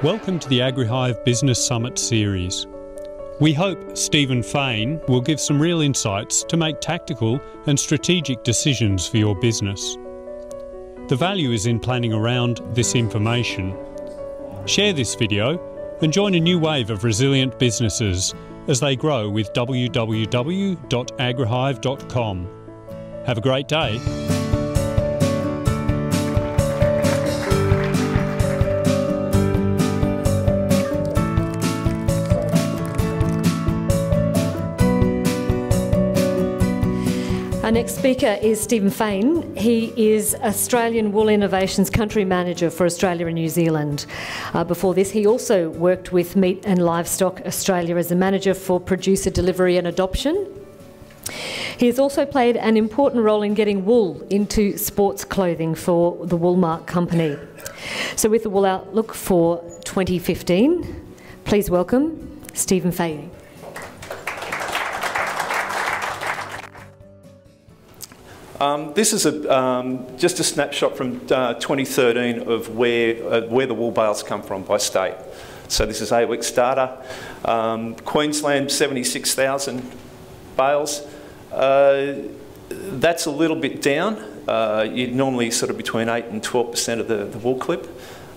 Welcome to the AgriHive Business Summit series. We hope Stephen Feighan will give some real insights to make tactical and strategic decisions for your business. The value is in planning around this information. Share this video and join a new wave of resilient businesses as they grow with www.agrihive.com. Have a great day. Our next speaker is Stephen Feighan. He is Australian Wool Innovations Country Manager for Australia and New Zealand. Before this, he also worked with Meat and Livestock Australia as a manager for producer delivery and adoption. He has also played an important role in getting wool into sports clothing for the Woolmark company. So with the Wool Outlook for 2015, please welcome Stephen Feighan. This is just a snapshot from 2013 of where the wool bales come from by state. So this is AWEX data. Queensland, 76,000 bales. That's a little bit down. You'd normally sort of between 8 and 12% of the wool clip.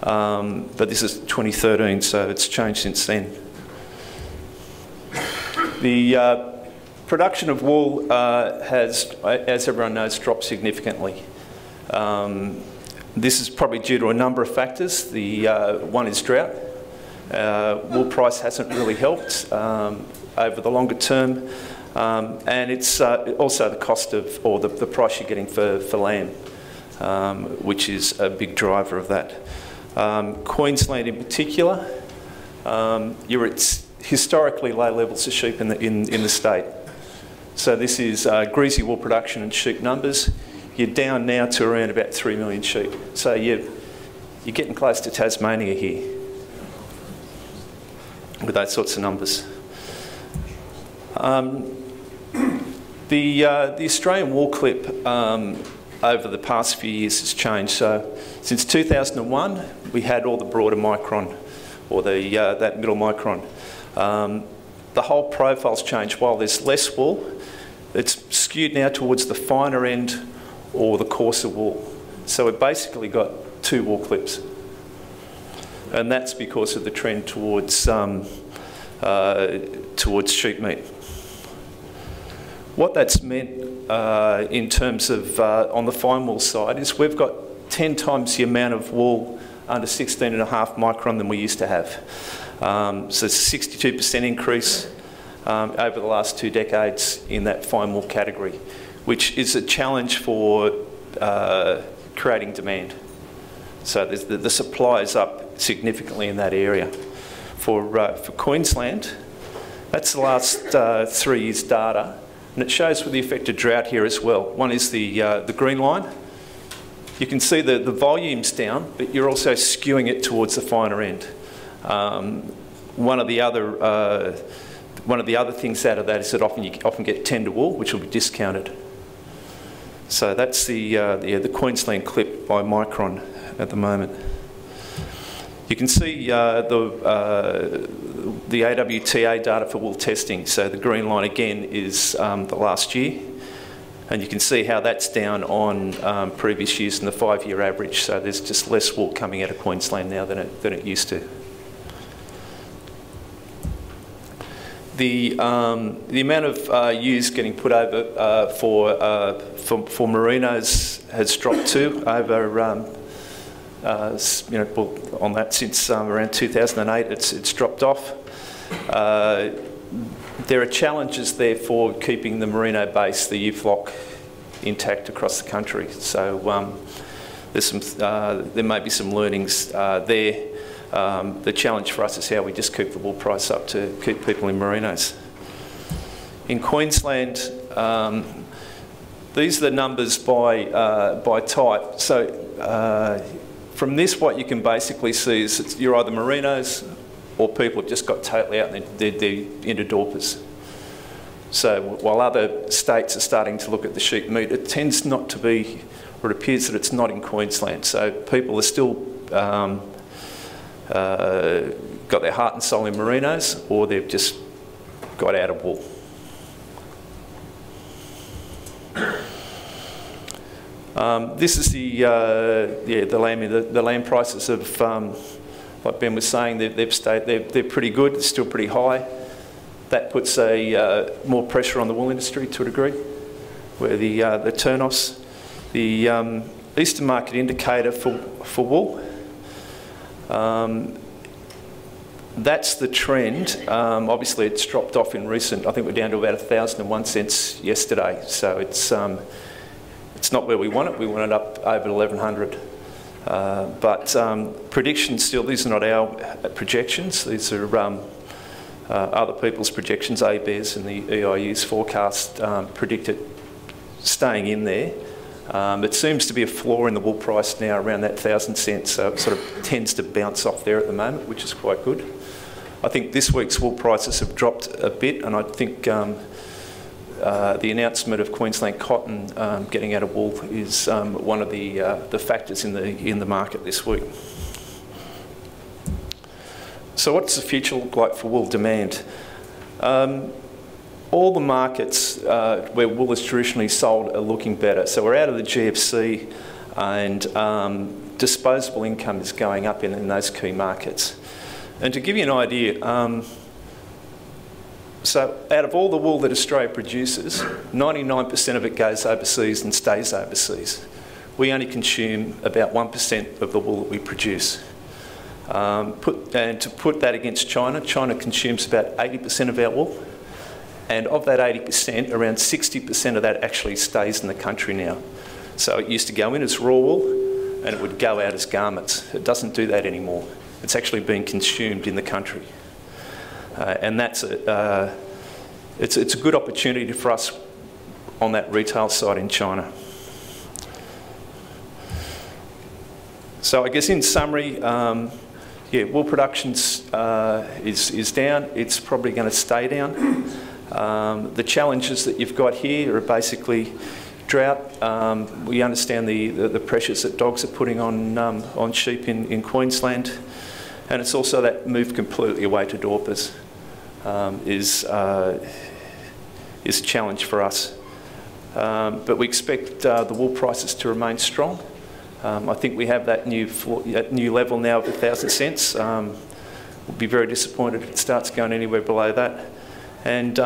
But this is 2013, so it's changed since then. The production of wool has, as everyone knows, dropped significantly. This is probably due to a number of factors. One is drought. Wool price hasn't really helped over the longer term. And it's also the cost of, or the price you're getting for lamb, which is a big driver of that. Queensland in particular, you're at historically low levels of sheep in the state. So this is greasy wool production and sheep numbers. You're down now to around about 3 million sheep. So you're getting close to Tasmania here with those sorts of numbers. The Australian wool clip over the past few years has changed. So since 2001, we had all the broader micron, or that middle micron. The whole profile's changed. While there's less wool, it's skewed now towards the finer end or the coarser wool. So we've basically got two wool clips. And that's because of the trend towards sheep meat. What that's meant in terms of on the fine wool side is we've got 10 times the amount of wool under 16.5 micron than we used to have. So it's a 62% increase over the last 2 decades in that fine wool category, which is a challenge for creating demand. So the supply is up significantly in that area. For Queensland, that's the last 3 years' data, and it shows with the effect of drought here as well. One is the green line. You can see the volume's down, but you're also skewing it towards the finer end. One of the other things out of that is that you often get tender wool, which will be discounted. So that's the Queensland clip by micron at the moment. You can see the AWTA data for wool testing. So the green line again is the last year, and you can see how that's down on previous years in the 5-year average. So there's just less wool coming out of Queensland now than it used to. The amount of ewes getting put over for merinos has dropped too over on that since around 2008. It's dropped off. There are challenges there for keeping the merino base, the ewe flock, intact across the country. So there may be some learnings there. The challenge for us is how we just keep the wool price up to keep people in merinos. In Queensland, these are the numbers by type. So from this, what you can basically see is that you're either merinos or people have just got totally out and they're into dorpers. So while other states are starting to look at the sheep meat, it tends not to be, or it appears that it's not in Queensland. So people are still got their heart and soul in merinos, or they've just got out of wool. This is the lamb prices have, like Ben was saying, they're pretty good. They're still pretty high. That puts more pressure on the wool industry to a degree, where the turn-offs, the Eastern market indicator for wool. That's the trend. Obviously, it's dropped off in recent. I think we're down to about 1,001 cents yesterday. So it's not where we want it. We want it up over 1,100. But predictions still. These are not our projections. These are other people's projections. ABARES and the EIU's forecast predict it staying in there. It seems to be a floor in the wool price now around that 1,000 cents, so it sort of tends to bounce off there at the moment, which is quite good. I think this week's wool prices have dropped a bit, and I think the announcement of Queensland cotton getting out of wool is one of the factors in the market this week. So what does the future look like for wool demand? All the markets where wool is traditionally sold are looking better. So we're out of the GFC, and disposable income is going up in those key markets. And to give you an idea, so out of all the wool that Australia produces, 99% of it goes overseas and stays overseas. We only consume about 1% of the wool that we produce. And to put that against China, China consumes about 80% of our wool. And of that 80%, around 60% of that actually stays in the country now. So it used to go in as raw wool and it would go out as garments. It doesn't do that anymore. It's actually being consumed in the country. And that's it's a good opportunity for us on that retail side in China. So I guess in summary, yeah, wool production is down. It's probably going to stay down. The challenges that you've got here are basically drought. We understand the pressures that dogs are putting on sheep in Queensland, and it's also that move completely away to Dorpers is a challenge for us. But we expect the wool prices to remain strong. I think we have that new level now of 1,000 cents. We'll be very disappointed if it starts going anywhere below that. And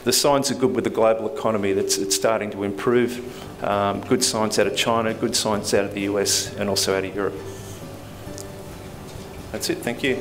the signs are good with the global economy. It's starting to improve. Good signs out of China, good signs out of the US, and also out of Europe. That's it. Thank you.